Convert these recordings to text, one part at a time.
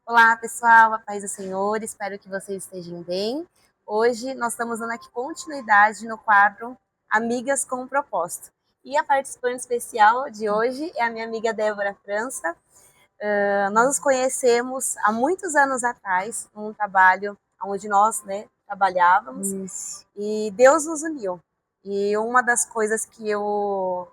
Olá, pessoal, a paz do Senhor, espero que vocês estejam bem. Hoje nós estamos dando aqui continuidade no quadro Amigas com Propósito. E a participante especial de hoje é a minha amiga Débora França. Nós nos conhecemos há muitos anos atrás, num trabalho onde nós trabalhávamos. Isso. E Deus nos uniu. E uma das coisas que eu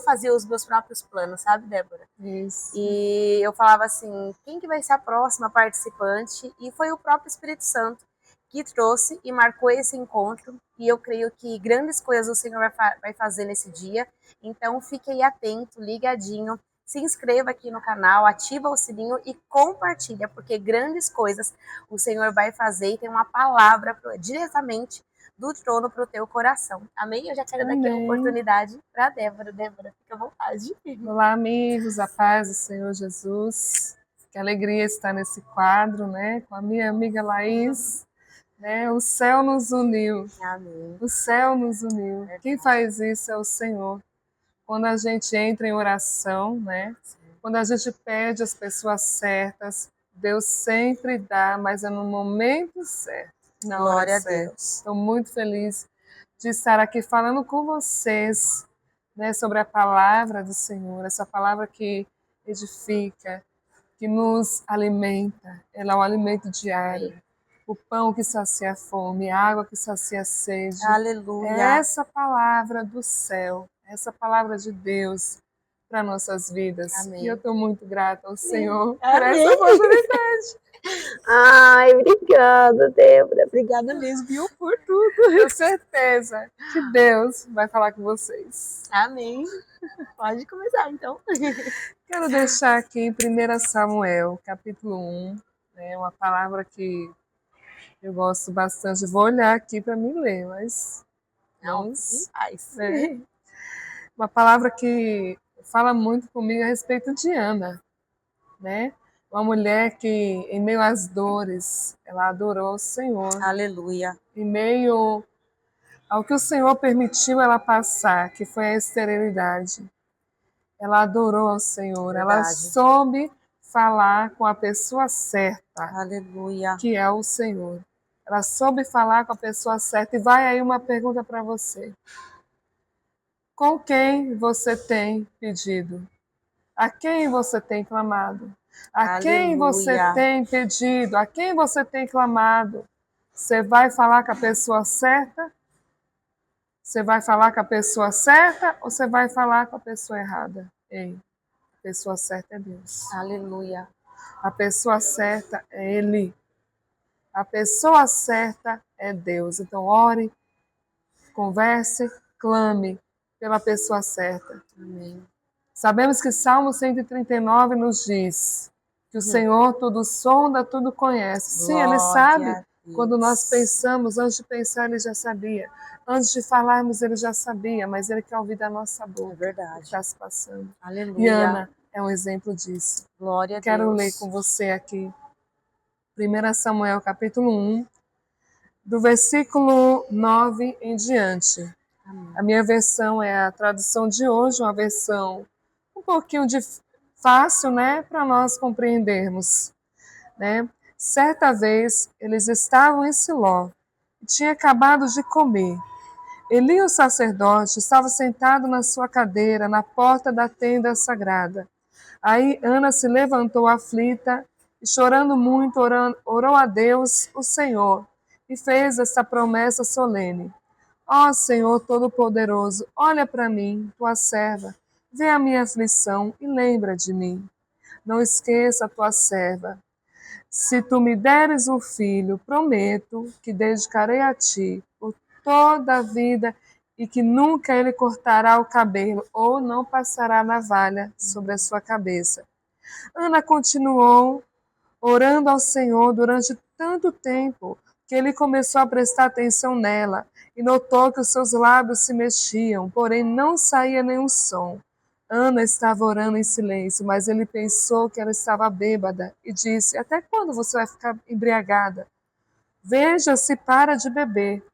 fazia os meus próprios planos, sabe, Débora? Isso. E eu falava assim, quem que vai ser a próxima participante? E foi o próprio Espírito Santo que trouxe e marcou esse encontro. E eu creio que grandes coisas o Senhor vai fazer nesse dia. Então fique aí atento, ligadinho. Se inscreva aqui no canal, ativa o sininho e compartilha, porque grandes coisas o Senhor vai fazer e tem uma palavra diretamente do trono para o teu coração. Amém? Eu já quero dar aqui a oportunidade para a Débora. Débora, fica à vontade. Olá, amigos, a paz do Senhor Jesus. Que alegria estar nesse quadro, né? Com a minha amiga Laís. Né? O céu nos uniu. Amém. O céu nos uniu. Quem faz isso é o Senhor. Quando a gente entra em oração, né? Quando a gente pede as pessoas certas, Deus sempre dá, mas é no momento certo, na hora certa. Glória a Deus. Estou muito feliz de estar aqui falando com vocês, né, sobre a palavra do Senhor, essa palavra que edifica, que nos alimenta. Ela é um alimento diário. O pão que sacia a fome, a água que sacia a sede. Aleluia. É essa palavra do céu, essa palavra de Deus para nossas vidas. Amém. E eu estou muito grata ao Senhor Amém. por essa oportunidade. Ai, obrigada, Débora. Obrigada mesmo, viu, por tudo. Tenho certeza que Deus vai falar com vocês. Amém. Pode começar, então. Quero deixar aqui em 1 Samuel, capítulo 1, né, uma palavra que eu gosto bastante. Vou olhar aqui para me ler, mas vamos. Né? Uma palavra que fala muito comigo a respeito de Ana, né? Uma mulher que, em meio às dores, ela adorou o Senhor. Aleluia. Em meio ao que o Senhor permitiu ela passar, que foi a esterilidade. Ela adorou ao Senhor. Verdade. Ela soube falar com a pessoa certa. Aleluia. Que é o Senhor. Ela soube falar com a pessoa certa. E vai aí uma pergunta para você. Com quem você tem pedido? A quem você tem clamado? A quem você tem pedido? A quem você tem clamado? Você vai falar com a pessoa certa? Você vai falar com a pessoa certa ou você vai falar com a pessoa errada? Ei, a pessoa certa é Deus. Aleluia. A pessoa certa é Ele. A pessoa certa é Deus. Então, ore, converse, clame pela pessoa certa. Amém. Sabemos que Salmo 139 nos diz que o Senhor tudo sonda, tudo conhece. Sim, Ele sabe. Quando nós pensamos, antes de pensar, Ele já sabia. Antes de falarmos, Ele já sabia, mas Ele quer ouvir da nossa boca. É verdade. O que está se passando. Aleluia. E Ana é um exemplo disso. Glória a Deus. Quero ler com você aqui 1 Samuel capítulo 1, do versículo 9 em diante. Amém. A minha versão é a tradução de hoje, uma versão um pouquinho fácil, né, para nós compreendermos. Né? Certa vez, eles estavam em Siló e tinha acabado de comer. Eli, o sacerdote, estava sentado na sua cadeira, na porta da tenda sagrada. Aí Ana se levantou aflita e, chorando muito, orou a Deus, o Senhor, e fez esta promessa solene. Ó Senhor Todo-Poderoso, olha para mim, tua serva, vê a minha aflição e lembra de mim. Não esqueça a tua serva. Se tu me deres um filho, prometo que dedicarei a ti por toda a vida e que nunca ele cortará o cabelo ou não passará navalha sobre a sua cabeça. Ana continuou orando ao Senhor durante tanto tempo que ele começou a prestar atenção nela e notou que os seus lábios se mexiam, porém não saía nenhum som. Ana estava orando em silêncio, mas ele pensou que ela estava bêbada e disse: Até quando você vai ficar embriagada? Veja se para de beber.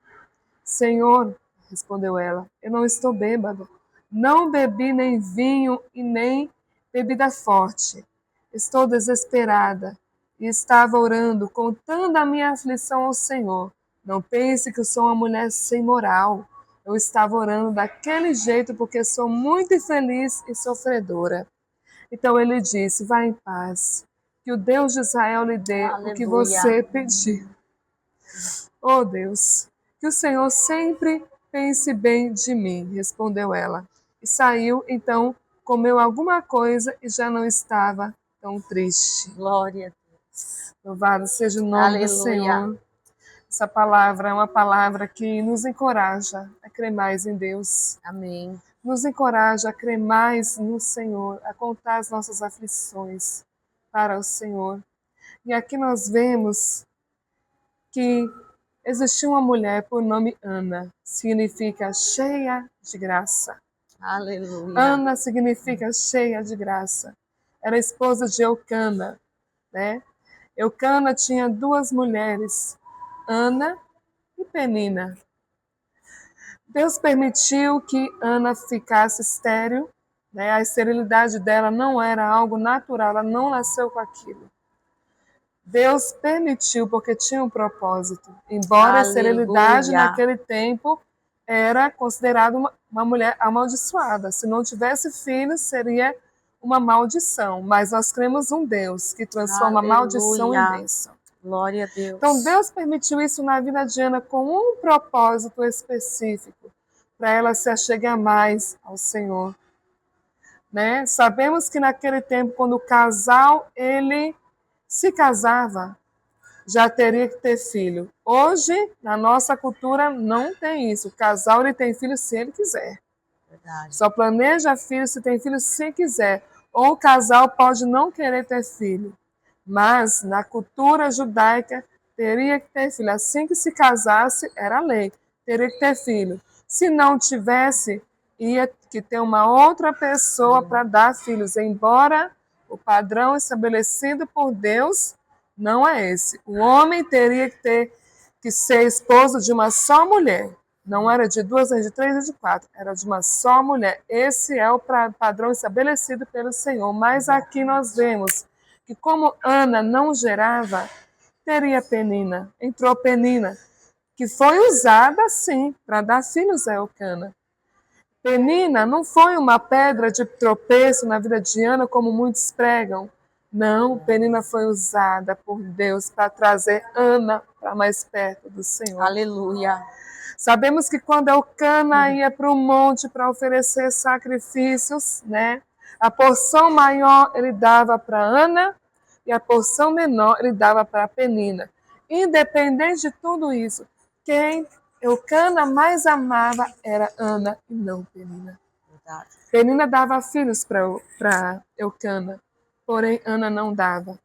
Senhor, respondeu ela, eu não estou bêbada. Não bebi nem vinho e nem bebida forte. estou desesperada e estava orando, contando a minha aflição ao Senhor. Não pense que eu sou uma mulher sem moral. Eu estava orando daquele jeito porque sou muito infeliz e sofredora. Então ele disse, vá em paz, que o Deus de Israel lhe dê o que você pediu. Oh Deus, que o Senhor sempre pense bem de mim, respondeu ela. E saiu, então, comeu alguma coisa e já não estava tão triste. Glória a Deus. Louvado seja o nome do Senhor. Essa palavra é uma palavra que nos encoraja a crer mais em Deus. Amém. Nos encoraja a crer mais no Senhor, a contar as nossas aflições para o Senhor. E aqui nós vemos que existiu uma mulher por nome Ana, significa cheia de graça. Aleluia. Ana significa cheia de graça. Era esposa de Eucana, né? Eucana tinha duas mulheres, Ana e Penina. Deus permitiu que Ana ficasse estéril, né? A esterilidade dela não era algo natural, ela não nasceu com aquilo. Deus permitiu porque tinha um propósito. Embora a esterilidade naquele tempo era considerada uma mulher amaldiçoada. Se não tivesse filhos, seria uma maldição. Mas nós cremos um Deus que transforma a maldição em bênção. Glória a Deus. Então Deus permitiu isso na vida de Ana com um propósito específico, para ela se achegar mais ao Senhor. Né? Sabemos que naquele tempo, quando o casal ele se casava, já teria que ter filho. Hoje, na nossa cultura, não tem isso. O casal ele tem filho se ele quiser. Verdade. Só planeja filho se tem filho se quiser. Ou o casal pode não querer ter filho. Mas, na cultura judaica, teria que ter filho. Assim que se casasse, era lei. Teria que ter filho. Se não tivesse, ia que ter uma outra pessoa para dar filhos. Embora o padrão estabelecido por Deus não é esse. O homem teria que ser esposo de uma só mulher. Não era de duas, nem de três, nem de quatro. Era de uma só mulher. Esse é o padrão estabelecido pelo Senhor. Mas aqui nós vemos que como Ana não gerava, teria Penina. Entrou Penina, que foi usada, sim, para dar filhos a Eucana. Penina não foi uma pedra de tropeço na vida de Ana, como muitos pregam. Não, Penina foi usada por Deus para trazer Ana para mais perto do Senhor. Aleluia. Sabemos que quando Eucana ia para o monte para oferecer sacrifícios, né, a porção maior ele dava para Ana e a porção menor ele dava para Penina. Independente de tudo isso, quem Eucana mais amava era Ana e não Penina. Verdade. Penina dava filhos para Eucana, porém Ana não dava.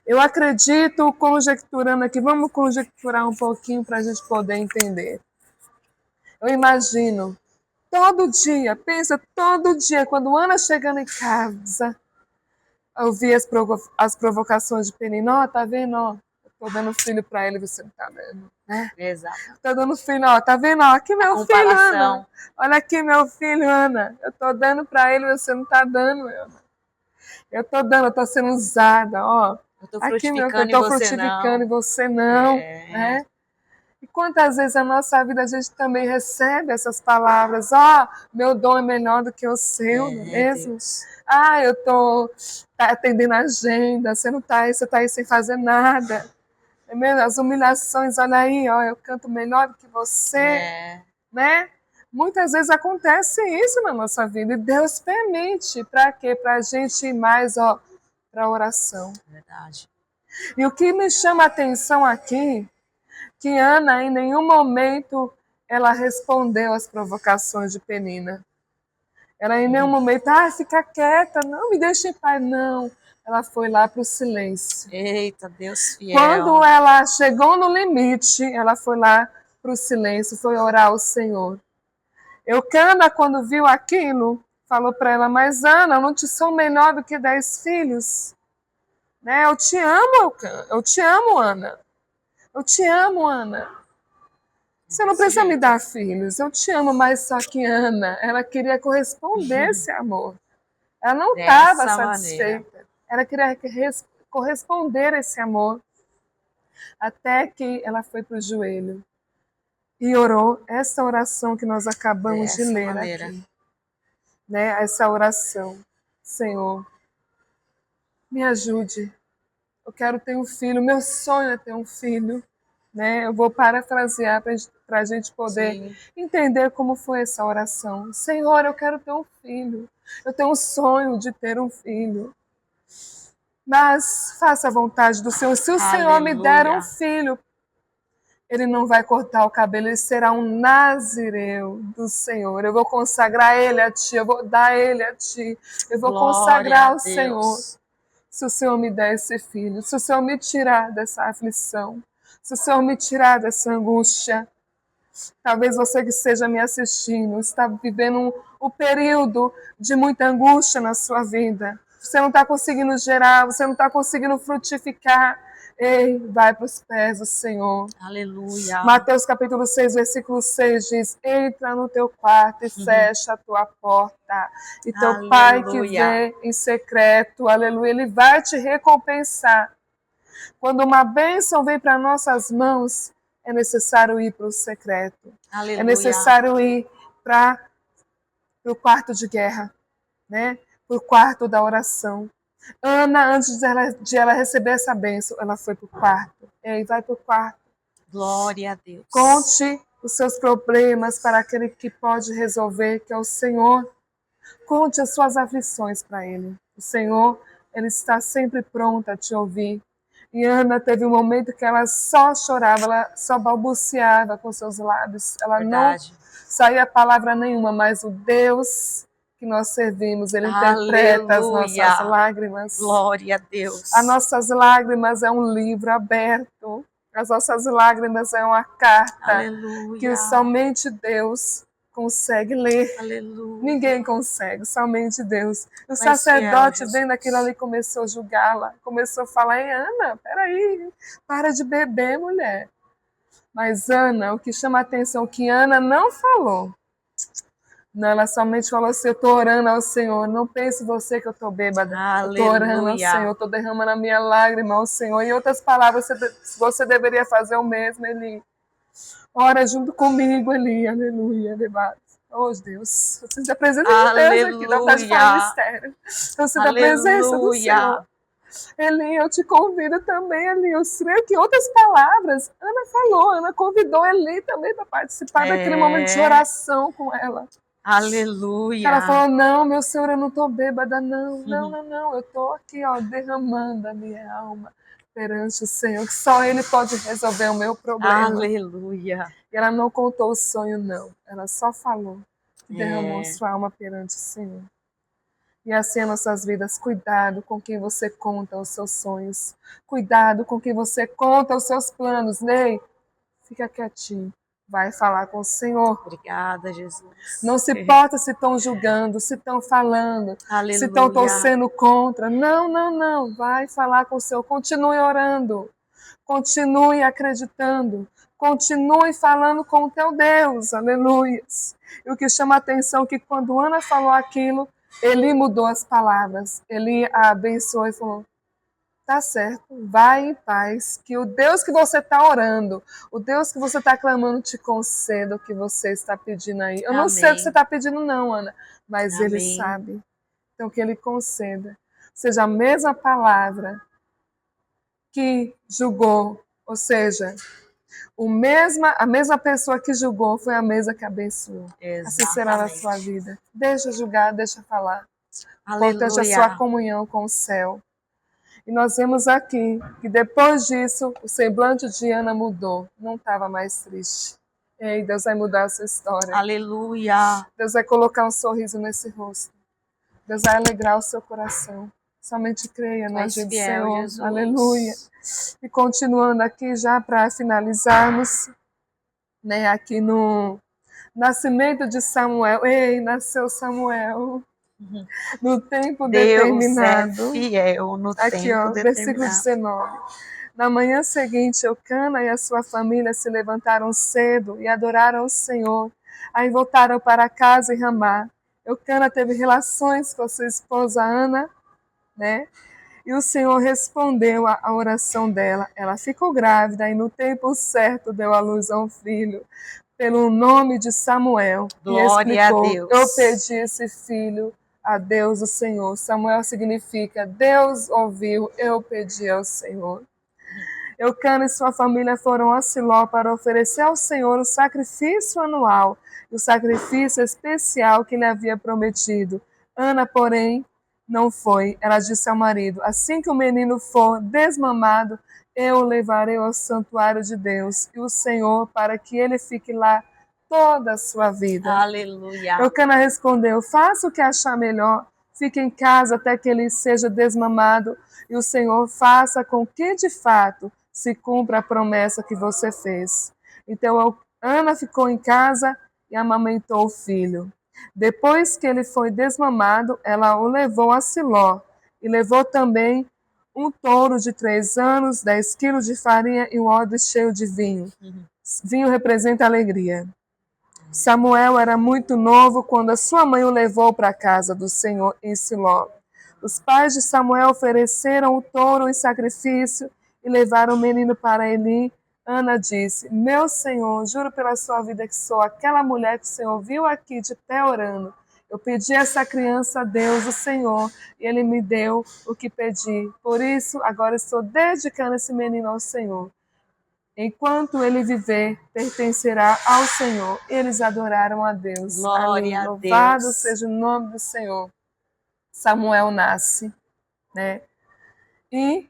Eu acredito, conjecturando aqui, vamos conjecturar um pouquinho para a gente poder entender. Eu imagino, todo dia, pensa todo dia, quando Ana chegando em casa, eu vi as provocações de Penina, ó, tá vendo, ó, eu tô dando filho para ele, você não tá vendo, né? Exato. Tô dando filho, ó, tá vendo, ó, aqui meu filho, Ana. Olha aqui meu filho, Ana, eu tô dando para ele, você não tá dando, Ana. Eu tô dando, eu tô sendo usada, ó. Eu tô aqui, frutificando, meu, eu tô frutificando e você não, né? E quantas vezes na nossa vida a gente também recebe essas palavras, ó, meu dom é melhor do que o seu, não é mesmo? Deus. Ah, eu tô atendendo a agenda, você tá aí sem fazer nada. É mesmo? As humilhações, olha aí, ó, eu canto melhor do que você, né? Muitas vezes acontece isso na nossa vida e Deus permite, para quê? Para a gente ir mais, ó, para a oração. Verdade. E o que me chama a atenção aqui, que Ana em nenhum momento ela respondeu às provocações de Penina. Ela em nenhum momento, fica quieta, não me deixe em paz, não. Ela foi lá para o silêncio. Eita, Deus fiel. Quando ela chegou no limite, ela foi lá para o silêncio, foi orar ao Senhor. Eucana, quando viu aquilo, falou para ela, mas Ana, eu não te sou melhor do que 10 filhos? Né? Eu te amo, Eucana. Eu te amo, Ana. Eu te amo, Ana. Você não precisa me dar filhos. Eu te amo, mas só que Ana, ela queria corresponder esse amor. Ela não estava satisfeita. Ela queria corresponder a esse amor, até que ela foi para o joelho e orou essa oração que nós acabamos de ler aqui. Né? Essa oração. Senhor, me ajude. Eu quero ter um filho, meu sonho é ter um filho. Né? Eu vou parafrasear para a gente poder entender como foi essa oração. Senhor, eu quero ter um filho. Eu tenho um sonho de ter um filho. Mas faça a vontade do Senhor. Se o Senhor me der um filho, ele não vai cortar o cabelo, ele será um nazireu do Senhor. Eu vou consagrar ele a ti, eu vou dar ele a ti. Eu vou consagrar ao Senhor. Se o Senhor me der esse filho, se o Senhor me tirar dessa aflição, se o Senhor me tirar dessa angústia. Talvez você que esteja me assistindo está vivendo um período de muita angústia na sua vida. Você não está conseguindo gerar, você não está conseguindo frutificar. Ei, vai para os pés do Senhor. Aleluia. Mateus capítulo 6, versículo 6 diz: entra no teu quarto e fecha a tua porta. E teu Pai que vê em secreto, aleluia, Ele vai te recompensar. Quando uma bênção vem para nossas mãos, é necessário ir para o secreto. Aleluia. É necessário ir para o quarto de guerra, né? Para o quarto da oração. Ana, antes de ela receber essa bênção, ela foi para o quarto. E aí vai para o quarto. Glória a Deus. Conte os seus problemas para aquele que pode resolver, que é o Senhor. Conte as suas aflições para Ele. O Senhor, Ele está sempre pronto a te ouvir. E Ana teve um momento que ela só chorava, ela só balbuciava com seus lábios. Ela não saía palavra nenhuma, mas o Deus que nós servimos, Ele interpreta as nossas lágrimas. Glória a Deus. As nossas lágrimas é um livro aberto. As nossas lágrimas é uma carta que somente Deus consegue ler. Aleluia. Ninguém consegue, somente Deus. O sacerdote, vendo aquilo ali, começou a julgá-la, começou a falar: ei, Ana, peraí, para de beber, mulher. Mas Ana, o que chama a atenção, o que Ana não falou. Não, ela somente falou assim: eu estou orando ao Senhor. Não pense você que eu estou bêbada. Eu estou orando ao Senhor, estou derramando a minha lágrima ao Senhor. Em outras palavras, você deveria fazer o mesmo, Eli. Ora junto comigo, Eli. Aleluia, debate. Oh, Deus. Eu sinto a presença de Deus aqui. Dá vontade de falar mistério. Eu sinto a presença do Senhor. Eli, eu te convido também, Eli. Eu sei que outras palavras, Ana falou. Ana convidou Eli também para participar daquele momento de oração com ela. Aleluia. Ela falou: não, meu Senhor, eu não estou bêbada, não. Não. Eu estou aqui, ó, derramando a minha alma perante o Senhor, que só Ele pode resolver o meu problema. Aleluia. E ela não contou o sonho, não. Ela só falou que derramou sua alma perante o Senhor. E assim as nossas vidas. Cuidado com quem você conta os seus sonhos. Cuidado com quem você conta os seus planos. Ney, fica quietinho. Vai falar com o Senhor. Obrigada, Jesus. Não se importa se estão julgando, se estão falando, Aleluia. se estão torcendo contra. Não. Vai falar com o Senhor. Continue orando. Continue acreditando. Continue falando com o teu Deus. Aleluia. E o que chama a atenção é que quando Ana falou aquilo, Eli mudou as palavras. Eli a abençoou e falou: tá certo, vai em paz, que o Deus que você está orando, o Deus que você está clamando te conceda o que você está pedindo aí. Eu não sei o que você está pedindo não, Ana, mas Ele sabe. Então que Ele conceda. Seja a mesma palavra que julgou, ou seja, a mesma pessoa que julgou foi a mesma que abençoou. Exatamente. Assim será na sua vida. Deixa julgar, deixa falar. Aleluia. Importante a sua comunhão com o céu. E nós vemos aqui que depois disso, o semblante de Ana mudou. Não estava mais triste. Ei, Deus vai mudar a sua história. Aleluia. Deus vai colocar um sorriso nesse rosto. Deus vai alegrar o seu coração. Somente creia no agir do Senhor. Jesus. Aleluia. E continuando aqui, já para finalizarmos, né, aqui no nascimento de Samuel. Ei, nasceu Samuel. No tempo determinado. Deus é fiel no aqui, tempo ó, determinado. Versículo 19. Na manhã seguinte, Eucana e a sua família se levantaram cedo e adoraram o Senhor. Aí voltaram para casa em Ramá. Eucana teve relações com a sua esposa Ana, né? E o Senhor respondeu à oração dela. Ela ficou grávida e no tempo certo deu à luz a um filho, pelo nome de Samuel. Glória e a explicou: Deus. eu pedi esse filho a Deus, o Senhor. Samuel significa Deus ouviu, eu pedi ao Senhor. Eucana e sua família foram a Siló para oferecer ao Senhor o sacrifício anual e o sacrifício especial que lhe havia prometido. Ana, porém, não foi. Ela disse ao marido: assim que o menino for desmamado, eu o levarei ao santuário de Deus e o Senhor, para que ele fique lá toda a sua vida. Aleluia. Eucana respondeu: faça o que achar melhor, fique em casa até que ele seja desmamado, e o Senhor faça com que, de fato, se cumpra a promessa que você fez. Então Ana ficou em casa e amamentou o filho. Depois que ele foi desmamado, ela o levou a Siló, e levou também um touro de 3 anos, 10 quilos de farinha e um odre cheio de vinho. Vinho representa alegria. Samuel era muito novo quando a sua mãe o levou para a casa do Senhor em Siló. Os pais de Samuel ofereceram o touro em sacrifício e levaram o menino para Eli. Ana disse: meu senhor, juro pela sua vida que sou aquela mulher que o Senhor viu aqui de pé orando. Eu pedi essa criança a Deus, o Senhor, e ele me deu o que pedi. Por isso, agora estou dedicando esse menino ao Senhor. Enquanto ele viver, pertencerá ao Senhor. Eles adoraram a Deus. Glória a Louvado Deus. seja o nome do Senhor. Samuel nasce, né? E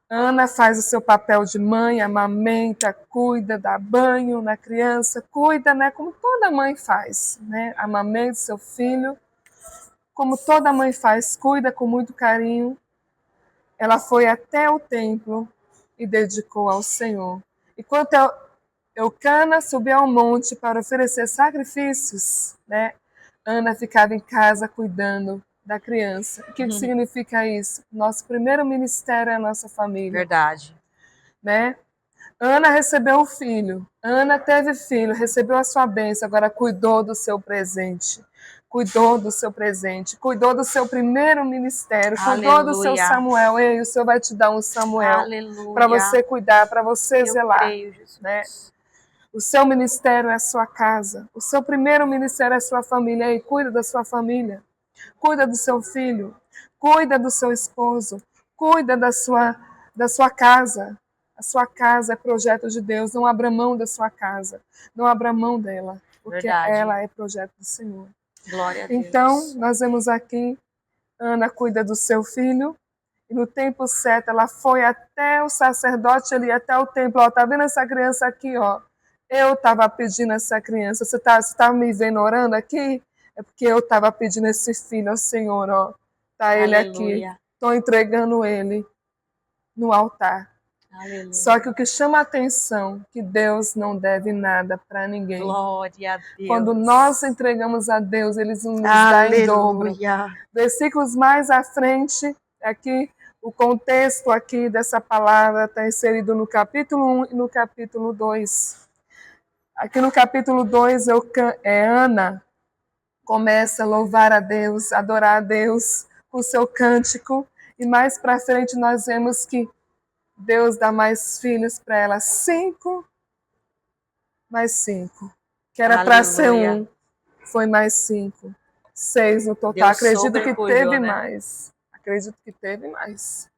Ana faz o seu papel de mãe, amamenta, cuida, dá banho na criança, cuida, né? Como toda mãe faz, né? Amamenta seu filho, como toda mãe faz, cuida com muito carinho. Ela foi até o templo e dedicou ao Senhor. Enquanto Eucana subiu ao monte para oferecer sacrifícios, né? Ana ficava em casa cuidando da criança. O que significa isso? Nosso primeiro ministério é a nossa família. Verdade. Né? Ana recebeu um filho, Ana teve filho, recebeu a sua bênção, agora cuidou do seu presente. Cuidou do seu presente, cuidou do seu primeiro ministério, cuidou do seu Aleluia. Samuel. Ei, o Senhor vai te dar um Samuel Aleluia. para você cuidar, para você Eu zelar. creio, Jesus. Né? O seu ministério é a sua casa. O seu primeiro ministério é a sua família. E cuida da sua família. Cuida do seu filho. Cuida do seu esposo. Cuida da sua casa. A sua casa é projeto de Deus. Não abra mão da sua casa. Não abra mão dela. Porque Verdade. ela é projeto do Senhor. Glória a Deus. Então, nós vemos aqui, Ana cuida do seu filho. E no tempo certo, ela foi até o sacerdote ali, até o templo. Ó, tá vendo essa criança aqui, ó? Eu estava pedindo essa criança. Você tá me vendo orando aqui? É porque eu estava pedindo esse filho ao Senhor, ó. Tá ele aqui. Estou entregando ele no altar. Aleluia. Só que o que chama a atenção é que Deus não deve nada para ninguém. Glória a Deus. Quando nós entregamos a Deus, Ele nos dá em dobro. Versículos mais à frente, aqui, o contexto aqui dessa palavra está inserido no capítulo 1 e no capítulo 2. Aqui no capítulo 2, Ana começa a louvar a Deus, adorar a Deus com o seu cântico. E mais para frente nós vemos que Deus dá mais filhos para ela. 5 mais 5. Que era para ser 1. Foi mais 5. 6 no total. Deus Acredito que teve, né? mais. Acredito que teve mais.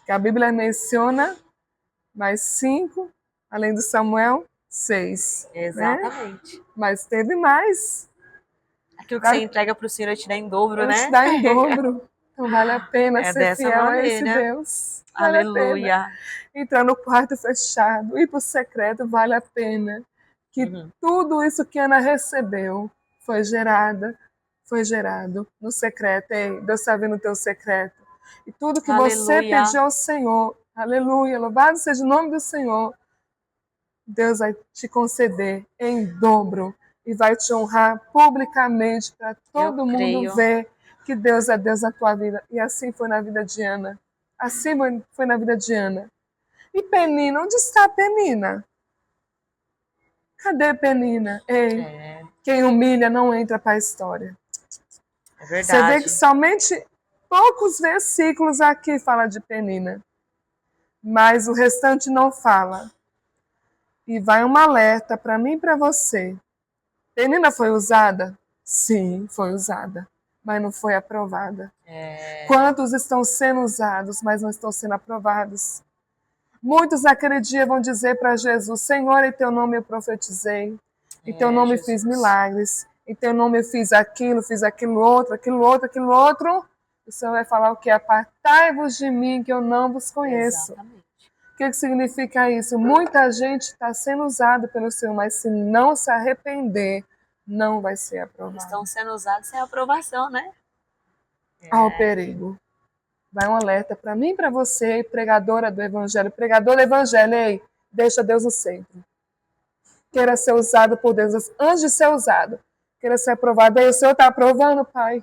Que a Bíblia menciona mais 5, além do Samuel, 6. Exatamente. Né? Mas teve mais. Aquilo que você entrega para o Senhor, te dá em dobro, né? Te dá em dobro. Então vale a pena ser fiel maneira. a esse Deus. Vale Aleluia. A pena. Entrar no quarto fechado, ir para o secreto, vale a pena. Que tudo isso que Ana recebeu foi gerado no secreto. Ei, Deus está vendo o teu secreto. E tudo que você pediu ao Senhor, aleluia, louvado seja o nome do Senhor, Deus vai te conceder em dobro e vai te honrar publicamente para todo mundo ver que Deus é Deus na tua vida. E assim foi na vida de Ana. Assim foi na vida de Ana. E Penina, onde está Penina? Cadê Penina? Ei, quem humilha não entra para a história. É verdade. Você vê que somente poucos versículos aqui fala de Penina, mas o restante não fala. E vai um alerta para mim e para você. Penina foi usada? Sim, foi usada, mas não foi aprovada. Quantos estão sendo usados, mas não estão sendo aprovados? Muitos naquele dia vão dizer para Jesus: Senhor, em teu nome eu profetizei, em teu nome Jesus. fiz milagres, em teu nome eu fiz aquilo outro, aquilo outro, aquilo outro. O Senhor vai falar o que? Apartai-vos de mim, que eu não vos conheço. Exatamente. O que significa isso? Muita gente está sendo usada pelo Senhor, mas se não se arrepender, não vai ser aprovado. Estão sendo usados sem aprovação, né? Ao perigo. Vai um alerta para mim e para você, pregadora do Evangelho, pregador do Evangelho, ei, deixa Deus no centro. Queira ser usado por Deus, antes de ser usado, queira ser aprovado. Ei, o Senhor está aprovando, Pai?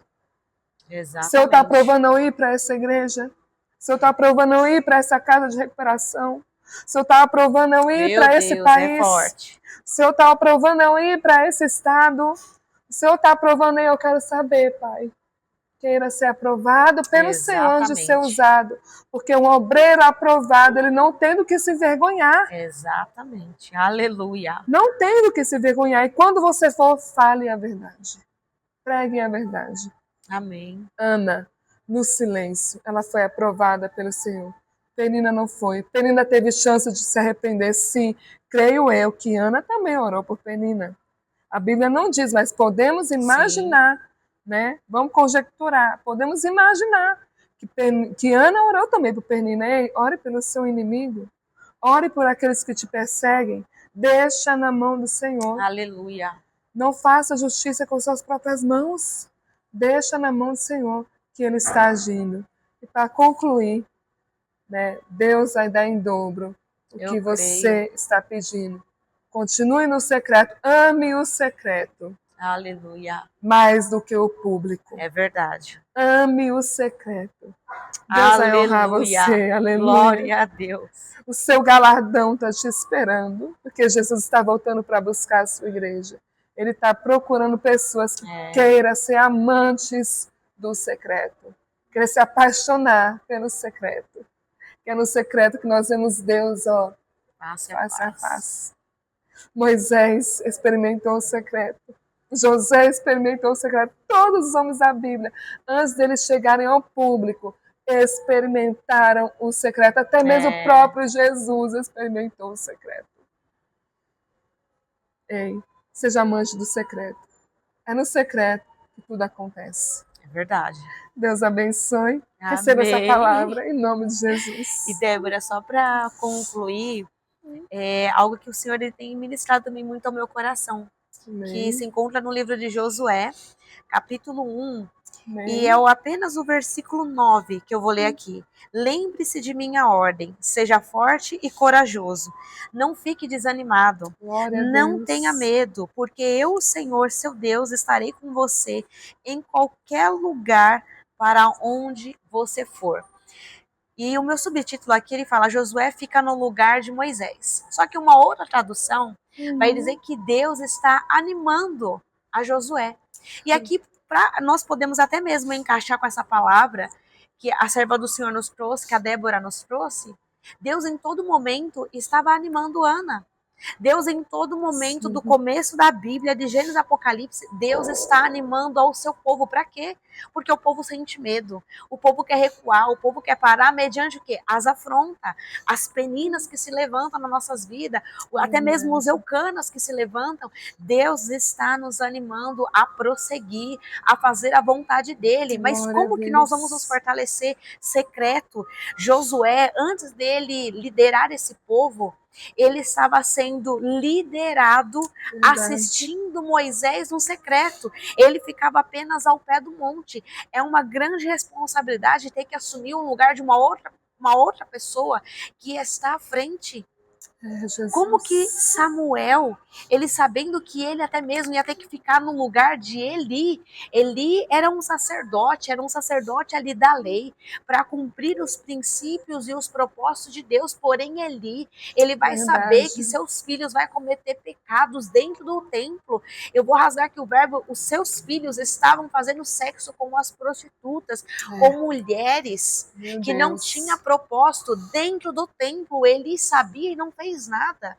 Exatamente. O Senhor está aprovando não ir para essa igreja? O Senhor está aprovando não ir para essa casa de recuperação? O Senhor está aprovando não ir para esse país? É forte. O Senhor está aprovando não ir para esse estado? O Senhor está aprovando eu quero saber, Pai. Queira ser aprovado pelo Senhor antes de ser usado. Porque um obreiro aprovado, ele não tem do que se envergonhar. Exatamente. Aleluia. Não tem do que se envergonhar. E quando você for, fale a verdade. Pregue a verdade. Amém. Ana, no silêncio, ela foi aprovada pelo Senhor. Penina não foi. Penina teve chance de se arrepender, sim. Creio eu que Ana também orou por Penina. A Bíblia não diz, mas podemos imaginar, né? Vamos conjecturar. Podemos imaginar que Ana orou também por Penina. Ei, ore pelo seu inimigo. Ore por aqueles que te perseguem. Deixa na mão do Senhor. Aleluia. Não faça justiça com suas próprias mãos. Deixa na mão do Senhor que Ele está agindo. E para concluir, né, Deus vai dar em dobro o que você está pedindo. Continue no secreto. Ame o secreto. Aleluia. Mais do que o público. É verdade. Ame o secreto. Deus vai honrar você. Aleluia. Glória a Deus. O seu galardão está te esperando, porque Jesus está voltando para buscar a sua igreja. Ele está procurando pessoas que queiram ser amantes do secreto. Queiram se apaixonar pelo secreto. Que é no secreto que nós vemos Deus, ó, face a face. Moisés experimentou o secreto. José experimentou o secreto. Todos os homens da Bíblia, antes deles chegarem ao público, experimentaram o secreto. Até mesmo o próprio Jesus experimentou o secreto. Ei, seja amante do secreto. É no secreto que tudo acontece. É verdade. Deus abençoe. Amém. Receba essa palavra em nome de Jesus. E Débora, só para concluir, algo que o Senhor tem ministrado também muito ao meu coração. Amém. Que se encontra no livro de Josué, capítulo 1, Amém. E é apenas o versículo 9 que eu vou ler aqui. Lembre-se de minha ordem, seja forte e corajoso, não fique desanimado, não tenha medo, porque eu, o Senhor, seu Deus, estarei com você em qualquer lugar para onde você for. E o meu subtítulo aqui, ele fala, Josué fica no lugar de Moisés. Só que uma outra tradução vai dizer que Deus está animando a Josué. E aqui nós podemos até mesmo encaixar com essa palavra que a serva do Senhor nos trouxe, que a Débora nos trouxe. Deus em todo momento estava animando Ana. Deus em todo momento do começo da Bíblia, de Gênesis a Apocalipse, Deus está animando ao seu povo. Para quê? Porque o povo sente medo, o povo quer recuar, o povo quer parar mediante o quê? As afrontas, as peninas que se levantam nas nossas vidas, até mesmo os eucanas que se levantam. Deus está nos animando a prosseguir, a fazer a vontade dele. Mas como que nós vamos nos fortalecer? Secreto. Josué, antes dele liderar esse povo, ele estava sendo liderado, assistindo Moisés no secreto. Ele ficava apenas ao pé do monte. É uma grande responsabilidade ter que assumir o lugar de uma outra pessoa que está à frente. Como que Samuel, ele sabendo que ele até mesmo ia ter que ficar no lugar de Eli, Eli era um sacerdote ali da lei, para cumprir os princípios e os propósitos de Deus, porém Eli, ele vai saber que seus filhos vão cometer pecados dentro do templo. Eu vou rasgar aqui o verbo, os seus filhos estavam fazendo sexo com as prostitutas, com mulheres que não tinha propósito dentro do templo. Eli sabia e não fez nada.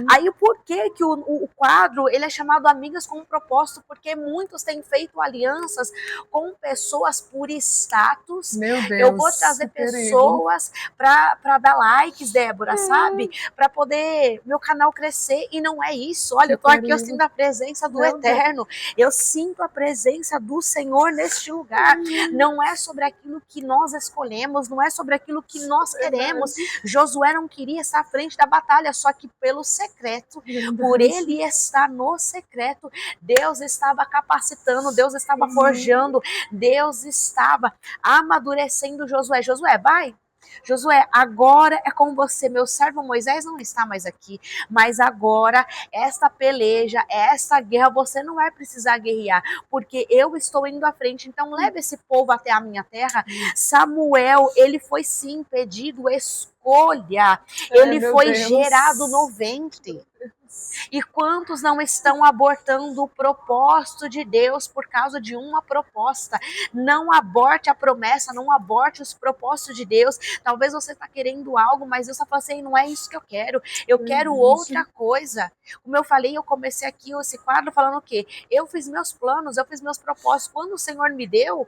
Aí por que o quadro ele é chamado Amigas com um Propósito? Porque muitos têm feito alianças com pessoas por status. Eu vou trazer pessoas para dar likes, Débora, sabe? Para poder meu canal crescer, e não é isso. Olha, eu tô aqui, eu sinto a presença do Eterno. Eu sinto a presença do Senhor neste lugar. Não é sobre aquilo que nós escolhemos, não é sobre aquilo que nós queremos. Josué não queria estar à frente da batalha, só que pelo secreto, por ele estar no secreto, Deus estava capacitando, Deus estava forjando, Deus estava amadurecendo Josué. Josué, vai! Josué, agora é com você. Meu servo Moisés não está mais aqui, mas agora esta peleja, esta guerra, você não vai precisar guerrear, porque eu estou indo à frente. Então leve esse povo até a minha terra. Samuel, ele foi sim pedido escolha, ele foi gerado no ventre. E quantos não estão abortando o propósito de Deus por causa de uma proposta? Não aborte a promessa, não aborte os propósitos de Deus. Talvez você está querendo algo, mas Deus está falando assim, não é isso que eu quero. Eu quero outra coisa. Como eu falei, eu comecei aqui esse quadro falando o quê? Eu fiz meus planos, eu fiz meus propósitos. Quando o Senhor me deu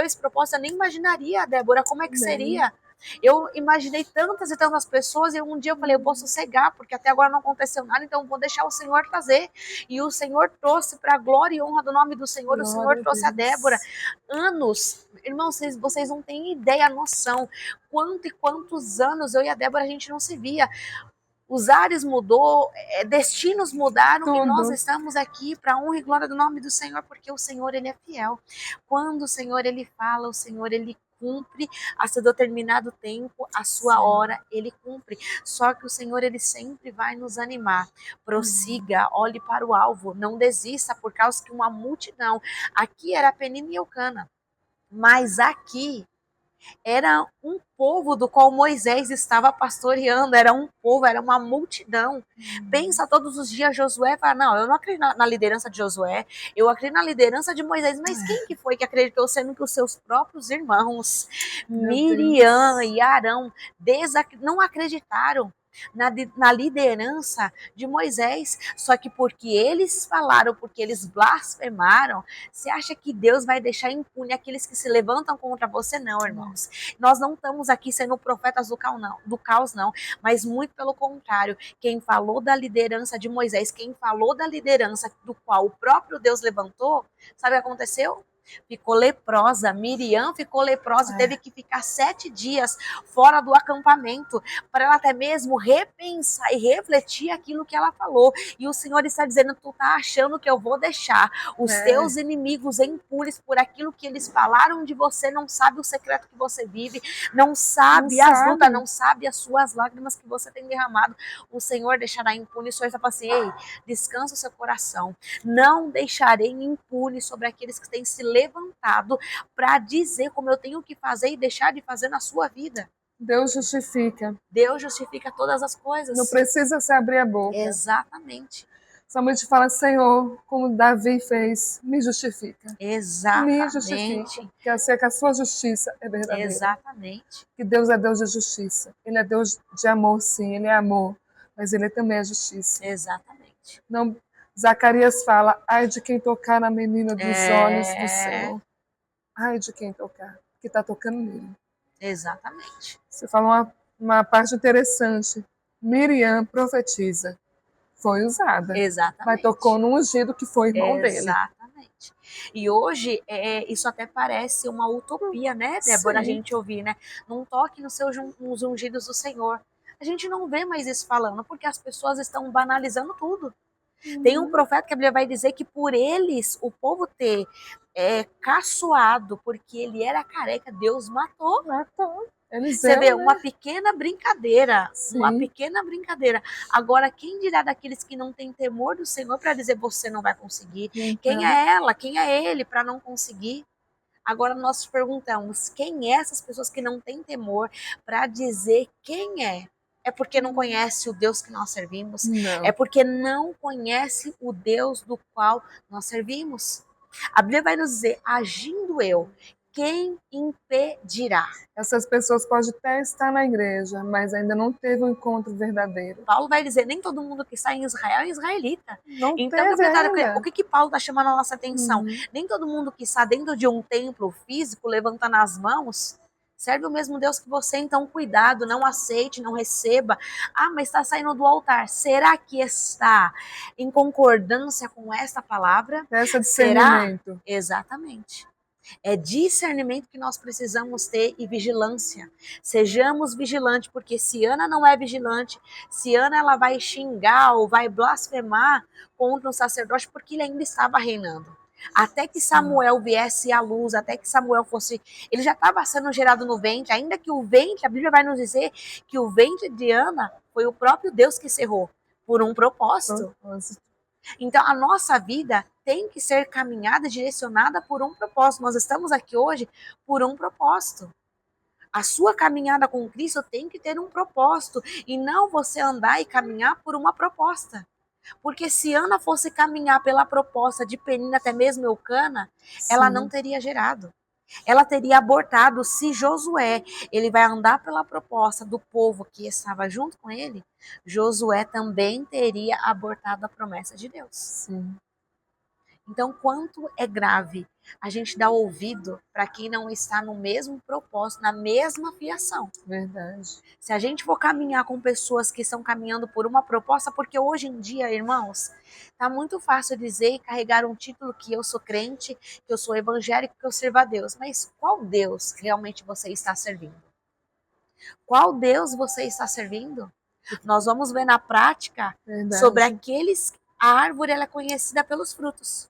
esse propósito, eu nem imaginaria, Débora, como é que seria. Eu imaginei tantas e tantas pessoas, e um dia eu falei, eu vou sossegar, porque até agora não aconteceu nada, então eu vou deixar o Senhor trazer. E o Senhor trouxe para a glória e honra do nome do Senhor, o Senhor trouxe a Débora. Anos, irmãos, vocês não têm ideia, noção, quantos anos eu e a Débora a gente não se via. Os ares mudou, destinos mudaram, e nós estamos aqui para honra e glória do nome do Senhor, porque o Senhor, ele é fiel. Quando o Senhor, ele fala, o Senhor, ele cumpre a seu determinado tempo, a sua hora, ele cumpre. Só que o Senhor, ele sempre vai nos animar. Prossiga, olhe para o alvo, não desista, por causa que uma multidão, aqui era Penina e Eucana, mas aqui era um povo do qual Moisés estava pastoreando, era um povo, era uma multidão. Pensa todos os dias, Josué fala, não, eu não acredito na liderança de Josué, eu acredito na liderança de Moisés, mas quem que foi que acreditou, sendo que os seus próprios irmãos, Miriam e Arão, não acreditaram na liderança de Moisés? Só que porque eles falaram, porque eles blasfemaram, você acha que Deus vai deixar impune aqueles que se levantam contra você? Não, irmãos. Nós não estamos aqui sendo profetas do caos, não. Mas muito pelo contrário. Quem falou da liderança de Moisés, quem falou da liderança do qual o próprio Deus levantou, sabe o que aconteceu? Ficou leprosa, Miriam ficou leprosa e teve que ficar 7 dias fora do acampamento, para ela até mesmo repensar e refletir aquilo que ela falou. E o Senhor está dizendo, tu tá achando que eu vou deixar os teus inimigos impunes por aquilo que eles falaram de você? Não sabe o secreto que você vive, não sabe as lutas, não sabe as suas lágrimas que você tem derramado. O Senhor deixará impune. O Senhor está falando assim, ei, descansa o seu coração, não deixarei impune sobre aqueles que têm se levantado para dizer como eu tenho que fazer e deixar de fazer na sua vida. Deus justifica. Deus justifica todas as coisas. Não precisa se abrir a boca. Exatamente. Somente fala, Senhor, como Davi fez, me justifica. Exatamente. Me justifica. Que assim é que a sua justiça é verdadeira. Exatamente. Que Deus é Deus de justiça. Ele é Deus de amor, sim, ele é amor. Mas ele também é justiça. Exatamente. Não, Zacarias fala, ai de quem tocar na menina dos olhos do Senhor. Ai de quem tocar, que está tocando nele. Exatamente. Você fala uma parte interessante. Miriam profetiza. Foi usada. Exatamente. Mas tocou no ungido que foi irmão dele. Exatamente. E hoje, isso até parece uma utopia, né, Débora, a gente ouvir, né? Não toque nos ungidos do Senhor. A gente não vê mais isso falando, porque as pessoas estão banalizando tudo. Tem um profeta que a Bíblia vai dizer que por eles, o povo ter caçoado, porque ele era careca, Deus matou. Eliseu, Você vê, né? uma pequena brincadeira, Sim. uma pequena brincadeira. Agora, quem dirá daqueles que não têm temor do Senhor para dizer você não vai conseguir? Então, Quem é ela? Quem é ele para não conseguir? Agora nós te perguntamos, quem é essas pessoas que não têm temor para dizer quem é? É porque não conhece o Deus que nós servimos? não. É porque não conhece o Deus do qual nós servimos? A Bíblia vai nos dizer, agindo eu, quem impedirá? Essas pessoas podem até estar na igreja, mas ainda não teve um encontro verdadeiro. Paulo vai dizer, nem todo mundo que está em Israel é israelita. Não Então, teve o que Paulo está chamando a nossa atenção? Nem todo mundo que está dentro de um templo físico, levantando as mãos, serve o mesmo Deus que você. Então, cuidado, não aceite, não receba. Ah, mas está saindo do altar. Será que está em concordância com esta palavra? Esse Será? discernimento. Exatamente. É discernimento que nós precisamos ter e vigilância. Sejamos vigilantes, porque se Ana não é vigilante, se Ana ela vai xingar ou vai blasfemar contra um sacerdote, porque ele ainda estava reinando. Até que Samuel viesse à luz, até que Samuel fosse... Ele já estava sendo gerado no ventre, ainda que o ventre, a Bíblia vai nos dizer que o ventre de Ana foi o próprio Deus que cerrou, por um propósito. Então, a nossa vida tem que ser caminhada, direcionada por um propósito. Nós estamos aqui hoje por um propósito. A sua caminhada com Cristo tem que ter um propósito e não você andar e caminhar por uma proposta. Porque se Ana fosse caminhar pela proposta de Penina, até mesmo Eucana, ela não teria gerado. Ela teria abortado. Se Josué ele vai andar pela proposta do povo que estava junto com ele, Josué também teria abortado a promessa de Deus. Sim. Então, quanto é grave a gente dar ouvido para quem não está no mesmo propósito, na mesma fiação. Verdade. Se a gente for caminhar com pessoas que estão caminhando por uma proposta, porque hoje em dia, irmãos, tá muito fácil dizer e carregar um título que eu sou crente, que eu sou evangélico, que eu sirvo a Deus. Mas qual Deus realmente você está servindo? Qual Deus você está servindo? Nós vamos ver na prática sobre aqueles... A árvore ela é conhecida pelos frutos.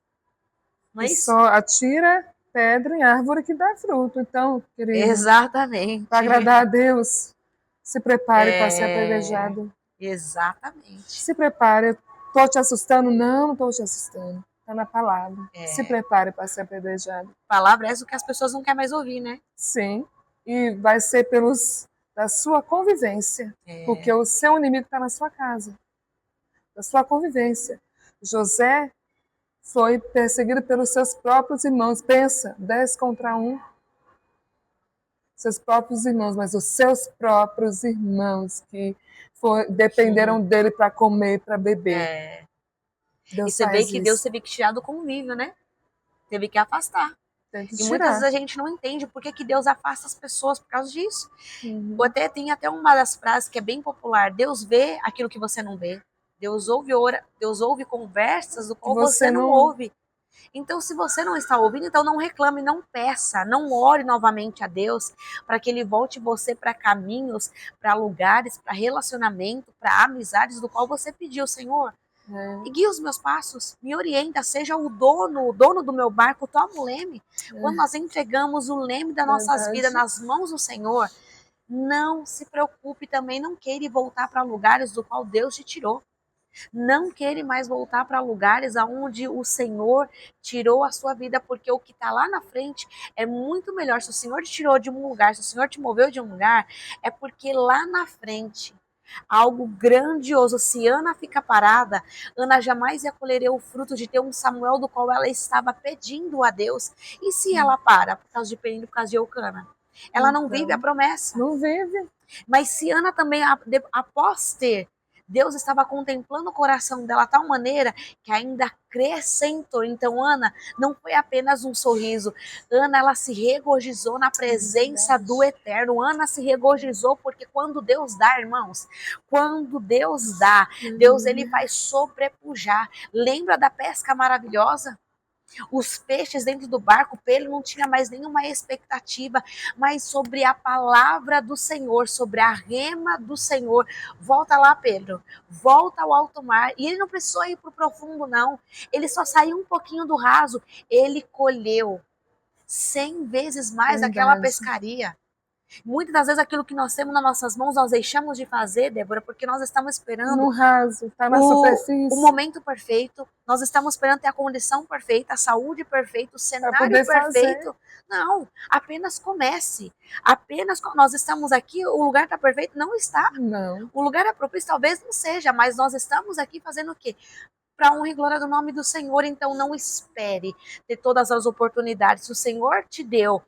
Não é isso? Só atira pedra em árvore que dá fruto. Então, querido, exatamente. para agradar a Deus, se prepare para ser apedrejado. Exatamente. Se prepare. Estou te assustando? Não estou te assustando. Está na palavra. Se prepare para ser apedrejado. Palavra é essa que as pessoas não querem mais ouvir, né? Sim. E vai ser da sua convivência. Porque o seu inimigo está na sua casa. Da sua convivência. José foi perseguido pelos seus próprios irmãos. Pensa, 10 contra 1. Seus próprios irmãos, mas os seus próprios irmãos que dependeram dele para comer, para beber. Deus e você vê que Deus teve que tirar do convívio, né? Teve que afastar. E muitas vezes a gente não entende por que Deus afasta as pessoas por causa disso. Tem até uma das frases que é bem popular. Deus vê aquilo que você não vê. Deus ouve conversas do qual você não ouve. Então, se você não está ouvindo, então não reclame, não peça, não ore novamente a Deus para que Ele volte você para caminhos, para lugares, para relacionamento, para amizades do qual você pediu, Senhor. E guia os meus passos, me orienta, seja o dono do meu barco, toma o leme. Quando nós entregamos o leme das nossas vidas nas mãos do Senhor, não se preocupe também, não queira voltar para lugares do qual Deus te tirou. Não queira mais voltar para lugares aonde o Senhor tirou a sua vida, porque o que está lá na frente é muito melhor. Se o Senhor te tirou de um lugar, se o Senhor te moveu de um lugar, é porque lá na frente algo grandioso. Se Ana fica parada, Ana jamais ia colher o fruto de ter um Samuel do qual ela estava pedindo a Deus. E se ela para por causa de Penina, por causa de Eucana? Ela não vive a promessa. Não vive. Mas se Ana também, após ter, Deus estava contemplando o coração dela de tal maneira que ainda acrescentou. Então, Ana não foi apenas um sorriso. Ana, ela se regozijou na presença do Eterno. Ana se regozijou porque quando Deus dá, irmãos, quando Deus dá, Deus ele vai sobrepujar. Lembra da pesca maravilhosa? Os peixes dentro do barco, Pedro não tinha mais nenhuma expectativa, mas sobre a palavra do Senhor, sobre a rema do Senhor. Volta lá, Pedro, volta ao alto mar. E ele não precisou ir para o profundo, não. Ele só saiu um pouquinho do raso. Ele colheu 100 vezes mais aquela pescaria. Muitas das vezes aquilo que nós temos nas nossas mãos, nós deixamos de fazer, Débora, porque nós estamos esperando No raso, tá na superfície. o momento perfeito, nós estamos esperando ter a condição perfeita, a saúde perfeita, o cenário poder perfeito. fazer. Não, apenas comece. Nós estamos aqui, o lugar está perfeito? Não está. Não. O lugar é propício, talvez não seja, mas nós estamos aqui fazendo o quê? Para honra e glória do nome do Senhor. Então não espere ter todas as oportunidades. Se o Senhor te deu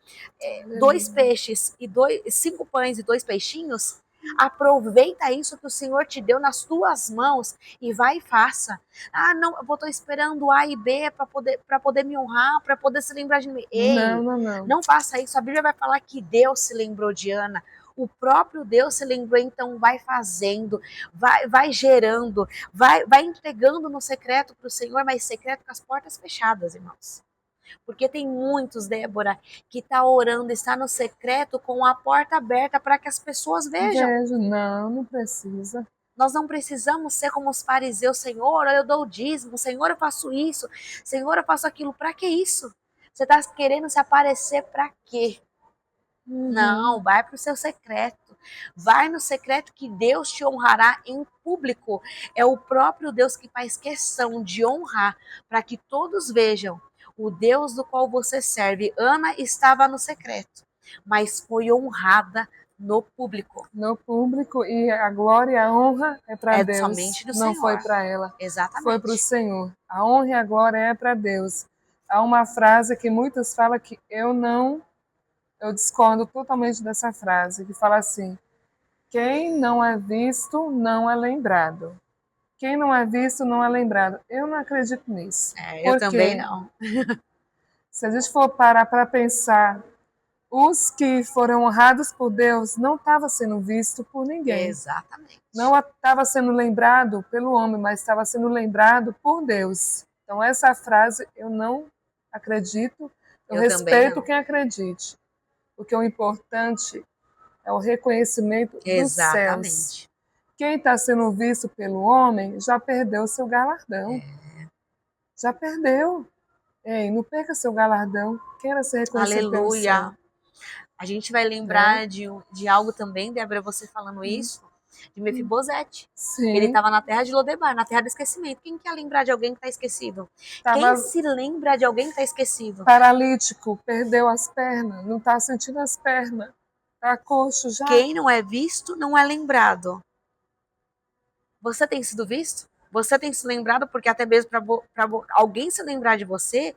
2 peixes e 5 pães e 2 peixinhos, aproveita isso que o Senhor te deu nas tuas mãos e vai e faça. Ah, não, eu estou esperando A e B para poder me honrar, para poder se lembrar de mim. Ei, não faça isso. A Bíblia vai falar que Deus se lembrou de Ana. O próprio Deus se lembrou, então vai fazendo, vai gerando, vai entregando no secreto para o Senhor, mas secreto com as portas fechadas, irmãos. Porque tem muitos, Débora, que está orando, está no secreto com a porta aberta para que as pessoas vejam. Não precisa. Nós não precisamos ser como os fariseus, Senhor, eu dou o dízimo, Senhor, eu faço isso, Senhor, eu faço aquilo. Para que isso? Você está querendo se aparecer para quê? Não, vai para o seu secreto. Vai no secreto que Deus te honrará em público. É o próprio Deus que faz questão de honrar para que todos vejam o Deus do qual você serve. Ana estava no secreto, mas foi honrada no público. No público, e a glória e a honra é para Deus. Somente do não Senhor. Foi para ela. Exatamente. Foi para o Senhor. A honra e a glória é para Deus. Há uma frase que muitos falam que eu discordo totalmente dessa frase, que fala assim: quem não é visto não é lembrado. Quem não é visto não é lembrado. Eu não acredito nisso. Eu também não. Se a gente for parar para pensar, os que foram honrados por Deus não estavam sendo vistos por ninguém. Exatamente. Não estava sendo lembrado pelo homem, mas estava sendo lembrado por Deus. Então essa frase eu não acredito. Eu respeito quem acredite. Porque o importante é o reconhecimento dos céus. Quem está sendo visto pelo homem já perdeu seu galardão. Já perdeu. Ei, não perca seu galardão. Queira ser reconhecido pelo céu. Aleluia. A gente vai lembrar de algo também, Débora, você falando isso, de Mefibosete. Sim. Ele estava na terra de Lodebar, na terra do esquecimento. Quem quer lembrar de alguém que está esquecido? Quem se lembra de alguém que está esquecido? Paralítico, perdeu as pernas, não está sentindo as pernas, está coxo já. Quem não é visto não é lembrado. Você tem sido visto? Você tem se lembrado, porque até mesmo para alguém se lembrar de você,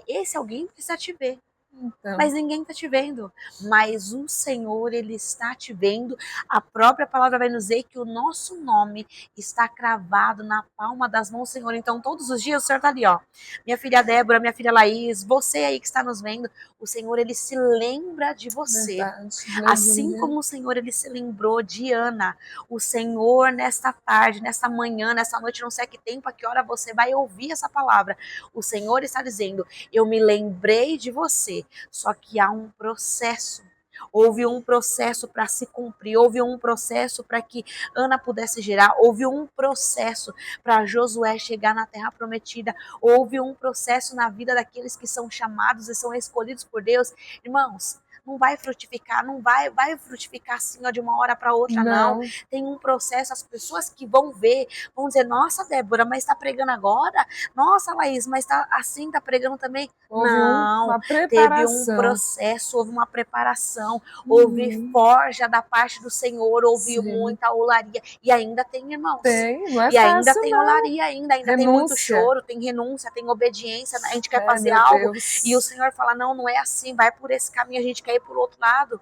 esse alguém precisa te ver. Então. Mas ninguém está te vendo. Mas o Senhor, Ele está te vendo. A própria palavra vai nos dizer que o nosso nome está cravado na palma das mãos do Senhor. Então, todos os dias o Senhor está ali, ó. Minha filha Débora, minha filha Laís, você aí que está nos vendo, o Senhor, Ele se lembra de você. Verdade. Assim como o Senhor, Ele se lembrou de Ana. O Senhor, nesta tarde, nesta manhã, nesta noite, não sei a que tempo, a que hora você vai ouvir essa palavra. O Senhor está dizendo, eu me lembrei de você. Só que há um processo. Houve um processo para se cumprir, houve um processo para que Ana pudesse gerar, houve um processo para Josué chegar na terra prometida, houve um processo na vida daqueles que são chamados e são escolhidos por Deus. Irmãos, não vai frutificar, não vai frutificar assim, ó, de uma hora para outra, não. Tem um processo, as pessoas que vão ver, vão dizer, nossa, Débora, mas está pregando agora? Nossa, Laís, mas tá assim, tá pregando também? Não, teve um processo, houve uma preparação, houve forja da parte do Senhor, houve muita olaria, e ainda tem, irmãos. Não é e ainda fácil, tem não. olaria, ainda tem muito choro, tem renúncia, tem obediência, a gente quer fazer algo, e o Senhor fala, não é assim, vai por esse caminho, a gente quer ir por outro lado.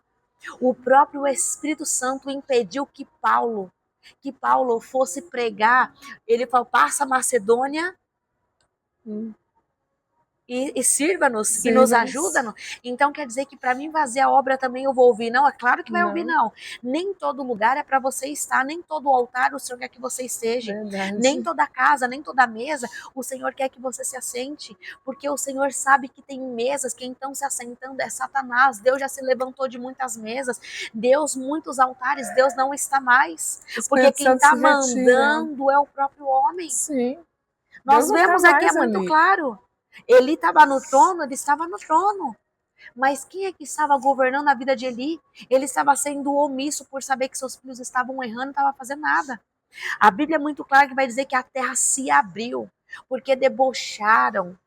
O próprio Espírito Santo impediu que Paulo fosse pregar. Ele falou, passa a Macedônia e sirva-nos e nos ajuda. Então quer dizer que para mim fazer a obra também eu vou ouvir? Não, é claro que vai ouvir, não. Nem todo lugar é para você estar, nem todo altar o Senhor quer que você esteja. Verdade. Nem toda casa, nem toda mesa o Senhor quer que você se assente, porque o Senhor sabe que tem mesas, quem estão se assentando é Satanás. Deus já se levantou de muitas mesas, muitos altares, Deus não está mais, porque quem está mandando é o próprio homem. Sim. Nós vemos aqui, é muito claro. Ele estava no trono, ele estava no trono. Mas quem é que estava governando a vida de Eli? Ele estava sendo omisso por saber que seus filhos estavam errando e não estava fazendo nada. A Bíblia é muito clara que vai dizer que a terra se abriu, porque debocharam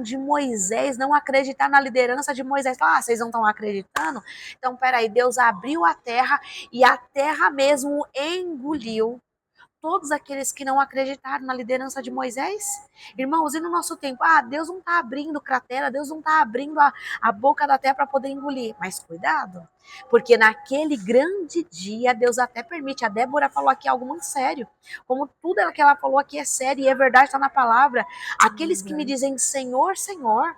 de Moisés, não acreditaram na liderança de Moisés. Ah, vocês não estão acreditando? Então, peraí, Deus abriu a terra e a terra mesmo engoliu todos aqueles que não acreditaram na liderança de Moisés. Irmãos, e no nosso tempo? Ah, Deus não está abrindo cratera, Deus não está abrindo a boca da terra para poder engolir. Mas cuidado, porque naquele grande dia, Deus até permite. A Débora falou aqui algo muito sério. Como tudo que ela falou aqui é sério e é verdade, está na palavra. Aqueles que me dizem Senhor, Senhor.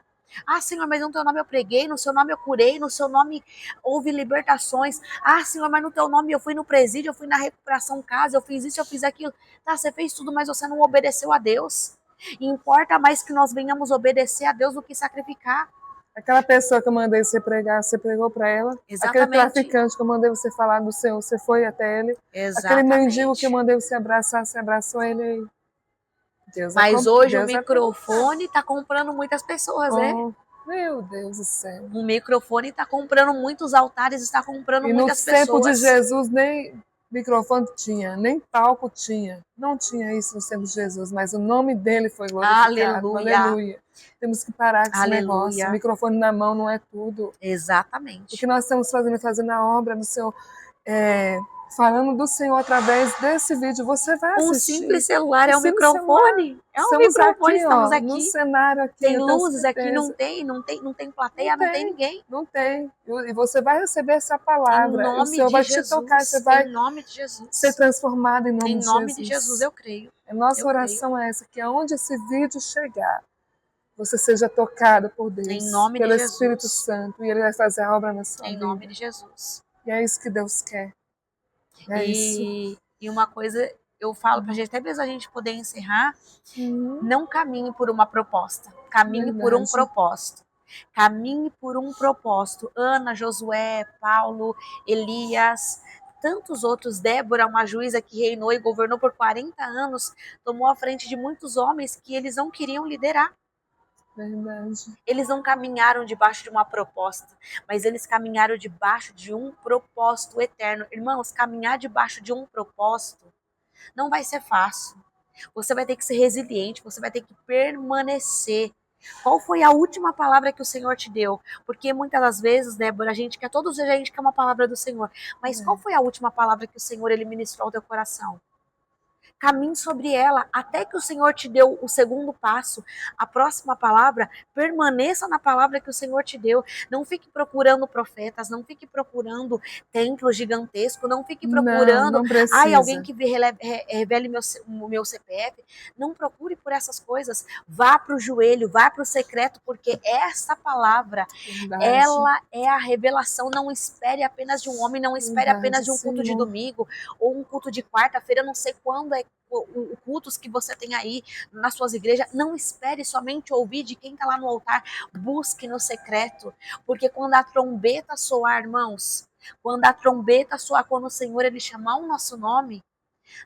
Ah, Senhor, mas no teu nome eu preguei, no seu nome eu curei, no seu nome houve libertações. Ah, Senhor, mas no teu nome eu fui no presídio, eu fui na recuperação casa, eu fiz isso, eu fiz aquilo. Tá, você fez tudo, mas você não obedeceu a Deus. E importa mais que nós venhamos obedecer a Deus do que sacrificar. Aquela pessoa que eu mandei você pregar, você pregou para ela. Exatamente. Aquele traficante que eu mandei você falar do Senhor, você foi até ele. Exatamente. Aquele mendigo que eu mandei você abraçar, você abraçou ele. Deus mas hoje o microfone está comprando muitas pessoas, né? Meu Deus do céu. O microfone está comprando muitos altares, está comprando muitas pessoas. E no tempo de Jesus nem microfone tinha, nem palco tinha. Não tinha isso no tempo de Jesus, mas o nome dele foi glorificado. Aleluia. Aleluia. Temos que parar com esse negócio. O microfone na mão não é tudo. Exatamente. O que nós estamos fazendo a obra do Senhor, falando do Senhor através desse vídeo, você vai assistir. Um simples celular é um microfone. É um microfone, estamos aqui. No cenário aqui. Tem luzes aqui, não tem plateia, não tem ninguém. Não tem. E você vai receber essa palavra. Em nome o Senhor vai Jesus, te tocar, você vai em nome de Jesus. ser transformado em nome de Jesus. Em nome de Jesus, eu creio. A nossa oração é essa, que aonde esse vídeo chegar, você seja tocado por Deus, em nome pelo de Jesus. Espírito Santo, e Ele vai fazer a obra na sua vida. Em nome de Jesus. E é isso que Deus quer. E uma coisa eu falo pra gente, até mesmo a gente poder encerrar, não caminhe por uma proposta, caminhe por um propósito. Caminhe por um propósito. Ana, Josué, Paulo, Elias, tantos outros, Débora, uma juíza que reinou e governou por 40 anos, tomou a frente de muitos homens que eles não queriam liderar. Verdade. Eles não caminharam debaixo de uma proposta, mas eles caminharam debaixo de um propósito eterno. Irmãos, caminhar debaixo de um propósito não vai ser fácil. Você vai ter que ser resiliente, você vai ter que permanecer. Qual foi a última palavra que o Senhor te deu? Porque muitas das vezes, Débora, todos os dias a gente quer uma palavra do Senhor. Mas qual foi a última palavra que o Senhor ele ministrou ao teu coração? Caminhe sobre ela até que o Senhor te deu o segundo passo, a próxima palavra, permaneça na palavra que o Senhor te deu. Não fique procurando profetas, não fique procurando templos gigantescos, não fique procurando alguém que revele o meu CPF. Não procure por essas coisas. Vá para o joelho, vá para o secreto, porque essa palavra, ela é a revelação. Não espere apenas de um homem, não espere apenas de um culto de domingo ou um culto de quarta-feira, não sei quando é cultos que você tem aí nas suas igrejas. Não espere somente ouvir de quem está lá no altar, busque no secreto, porque quando a trombeta soar, irmãos, quando a trombeta soar, quando o Senhor ele chamar o nosso nome,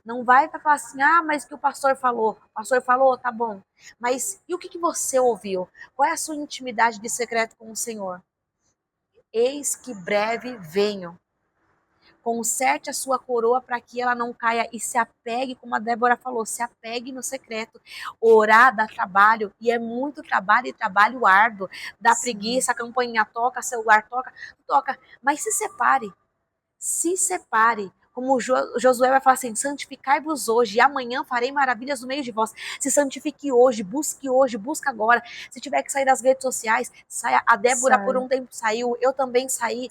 não vai falar assim, mas que o pastor falou, tá bom, mas e o que você ouviu? Qual é a sua intimidade de secreto com o Senhor? Eis que breve venho. Conserte a sua coroa para que ela não caia e se apegue, como a Débora falou, se apegue no secreto. Orar dá trabalho, e é muito trabalho, e trabalho árduo. Dá preguiça, a campainha toca, celular toca. Mas se separe. Como Josué vai falar assim, santificai-vos hoje, e amanhã farei maravilhas no meio de vós. Se santifique hoje, busca agora. Se tiver que sair das redes sociais, saia. A Débora por um tempo saiu, eu também saí.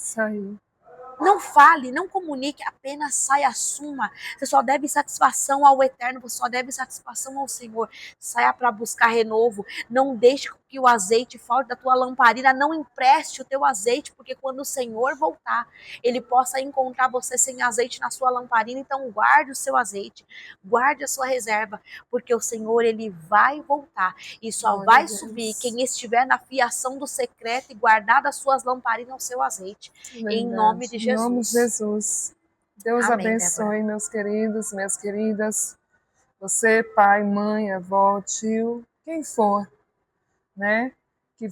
Não fale, não comunique, apenas saia, assuma. Você só deve satisfação ao Eterno, você só deve satisfação ao Senhor. Saia para buscar renovo. Não deixe que o azeite falte da tua lamparina. Não empreste o teu azeite, porque quando o Senhor voltar, Ele possa encontrar você sem azeite na sua lamparina. Então guarde o seu azeite, guarde a sua reserva, porque o Senhor ele vai voltar e só vai subir quem estiver na fiação do secreto e guardar as suas lamparinas o seu azeite. Verdade. Em nome de Jesus. Em nome de Jesus. Deus Amém, abençoe, Débora. meus queridos, minhas queridas. Você, pai, mãe, avó, tio, quem for, né? Que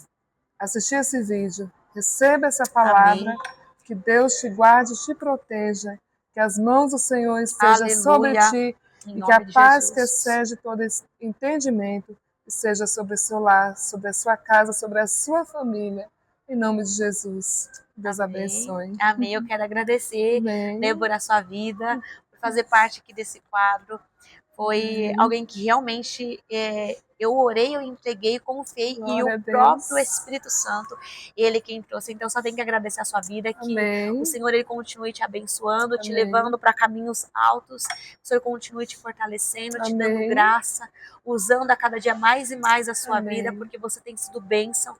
assistir esse vídeo. Receba essa palavra. Amém. Que Deus te guarde e te proteja. Que as mãos do Senhor estejam sobre ti. E que a paz que excede todo entendimento seja sobre o seu lar, sobre a sua casa, sobre a sua família. Em nome de Jesus. Deus abençoe. Amém. Eu quero agradecer, Débora, a sua vida, por fazer parte aqui desse quadro. Foi alguém que realmente eu orei, eu entreguei, confiei, e o próprio Espírito Santo, ele quem trouxe. Então só tem que agradecer a sua vida, que o Senhor ele continue te abençoando, te levando para caminhos altos, que o Senhor continue te fortalecendo, te dando graça, usando a cada dia mais e mais a sua vida, porque você tem sido bênção.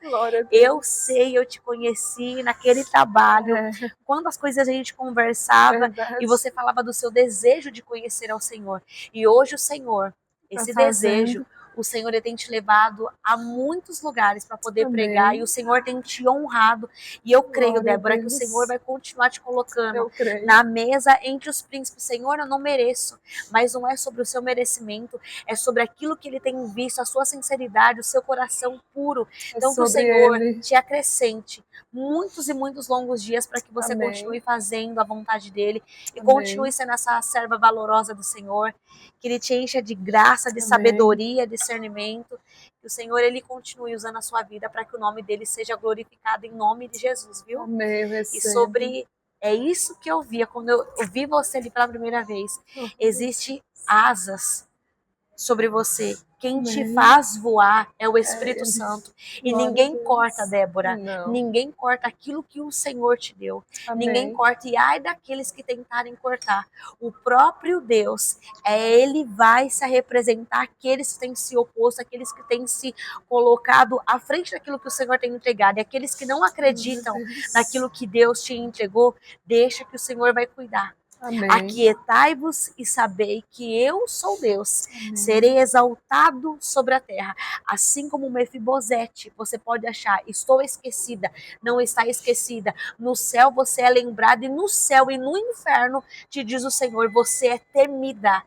Eu sei, eu te conheci naquele trabalho, quando as coisas a gente conversava e você falava do seu desejo de conhecer ao Senhor. E hoje o Senhor, esse desejo, o Senhor ele tem te levado a muitos lugares para poder pregar, e o Senhor tem te honrado. E eu creio, Débora, que o Senhor vai continuar te colocando na mesa entre os príncipes. Senhor, eu não mereço, mas não é sobre o seu merecimento, é sobre aquilo que ele tem visto, a sua sinceridade, o seu coração puro. Então que o Senhor te acrescente muitos e muitos longos dias para que você continue fazendo a vontade dele e continue sendo essa serva valorosa do Senhor, que ele te encha de graça, de sabedoria, discernimento, que o Senhor ele continue usando a sua vida para que o nome dele seja glorificado em nome de Jesus, viu? Amém. E sobre é isso que eu via quando eu vi você ali pela primeira vez. Existe asas sobre você. Quem te faz voar é o Espírito Santo. E ninguém corta, Débora. Ninguém corta aquilo que o Senhor te deu. Ninguém corta. E ai daqueles que tentarem cortar. O próprio Deus, ele vai se representar aqueles que têm se oposto, aqueles que têm se colocado à frente daquilo que o Senhor tem entregado. E aqueles que não acreditam naquilo que Deus te entregou, deixa que o Senhor vai cuidar. Aquietai-vos e sabei que eu sou Deus. Serei exaltado sobre a terra. Assim como Mefibosete, você pode achar, estou esquecida. Não está esquecida. No céu você é lembrada, e no céu e no inferno, te diz o Senhor, você é temida.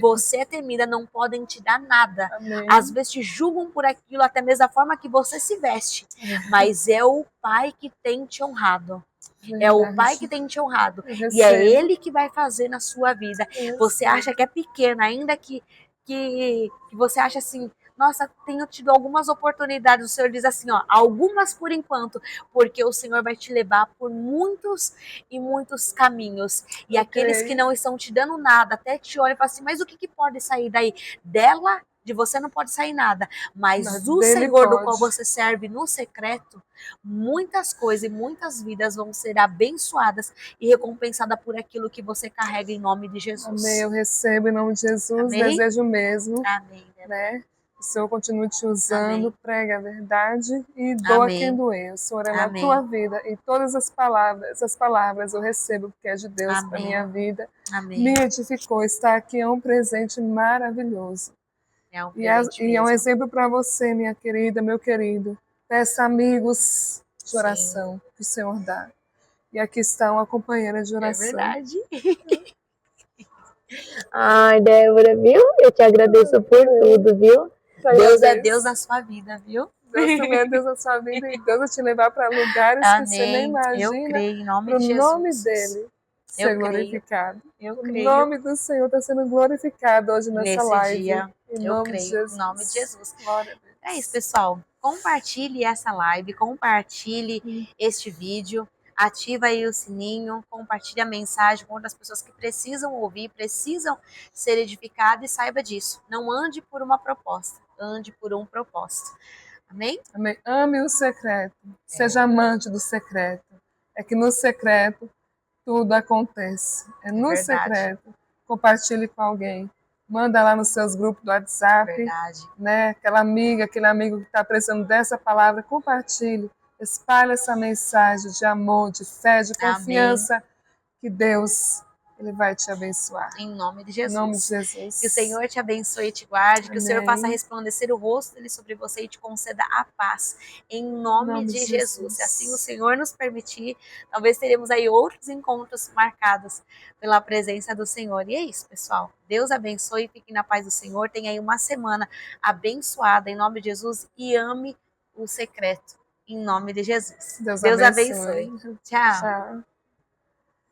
Você é temida, não podem te dar nada. Às vezes te julgam por aquilo, até mesmo da forma que você se veste. Mas é o Pai que tem te honrado. É o Pai que tem te honrado. E é Ele que vai fazer na sua vida. Você acha que é pequena, ainda que você acha assim, nossa, tenho tido algumas oportunidades. O Senhor diz assim, ó, algumas por enquanto, porque o Senhor vai te levar por muitos e muitos caminhos. E aqueles que não estão te dando nada, até te olham e falam assim, mas o que pode sair daí? Dela, de você não pode sair nada, mas do Senhor do qual você serve no secreto, muitas coisas e muitas vidas vão ser abençoadas e recompensadas por aquilo que você carrega em nome de Jesus. Amém, eu recebo em nome de Jesus, desejo mesmo. Amém. Né? O Senhor continue te usando, prega a verdade e doa quem doer. O Senhor é na tua vida, e todas essas palavras eu recebo porque é de Deus para minha vida. Me edificou, estar aqui é um presente maravilhoso. E é um exemplo para você, minha querida, meu querido. Peça amigos de oração que o Senhor dá. E aqui está uma companheira de oração. É verdade. Ai, Débora, viu? Eu te agradeço por tudo, viu? Deus é Deus na sua vida, viu? Deus também é Deus na sua vida, e Deus vai te levar para lugares que você nem imagina. Eu creio, em nome de Jesus. O nome dele ser glorificado. O nome do Senhor está sendo glorificado hoje nessa live. Dia, eu creio, em nome de Jesus. É isso, pessoal. Compartilhe essa live, compartilhe este vídeo. Ativa aí o sininho, compartilhe a mensagem com outras pessoas que precisam ouvir, precisam ser edificadas, e saiba disso. Não ande por uma proposta, ande por um propósito. Amém? Amém. Ame o secreto, seja amante do secreto. É que no secreto tudo acontece. É no secreto. Compartilhe com alguém. Manda lá nos seus grupos do WhatsApp. Né? Aquela amiga, aquele amigo que está precisando dessa palavra, compartilhe. Espalhe essa mensagem de amor, de fé, de confiança. Que Deus, Ele vai te abençoar. Em nome de Jesus. Em nome de Jesus. Que o Senhor te abençoe e te guarde. Que o Senhor faça resplandecer o rosto dele sobre você e te conceda a paz. Em nome de Jesus. Se assim o Senhor nos permitir, talvez teremos aí outros encontros marcados pela presença do Senhor. E é isso, pessoal. Deus abençoe, fique na paz do Senhor. Tenha aí uma semana abençoada em nome de Jesus e ame o secreto. em nome de Jesus. Deus Deus abençoe. abençoe. Tchau. Tchau.